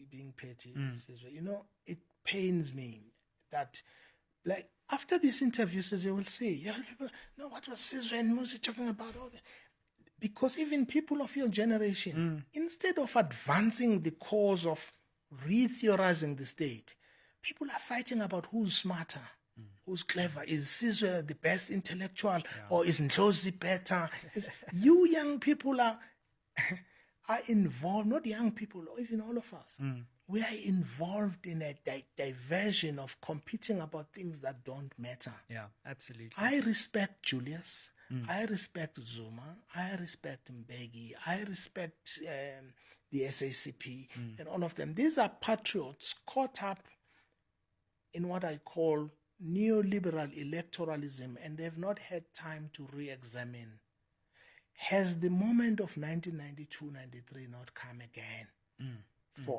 being petty. You know, it pains me that, like, after these interviews, as you will see, young people, no, what was Sizwe and Musi talking about? All that? Because even people of your generation, instead of advancing the cause of re-theorizing the state, people are fighting about who's smarter, who's clever. Is Sizwe the best intellectual, or is Ndlozi better? You young people are involved, not young people, or even all of us. We are involved in a diversion of competing about things that don't matter. Yeah, absolutely. I respect Julius. I respect Zuma. I respect Mbeki. I respect the SACP and all of them. These are patriots caught up in what I call neoliberal electoralism, and they've not had time to re-examine. Has the moment of 1992-93 not come again?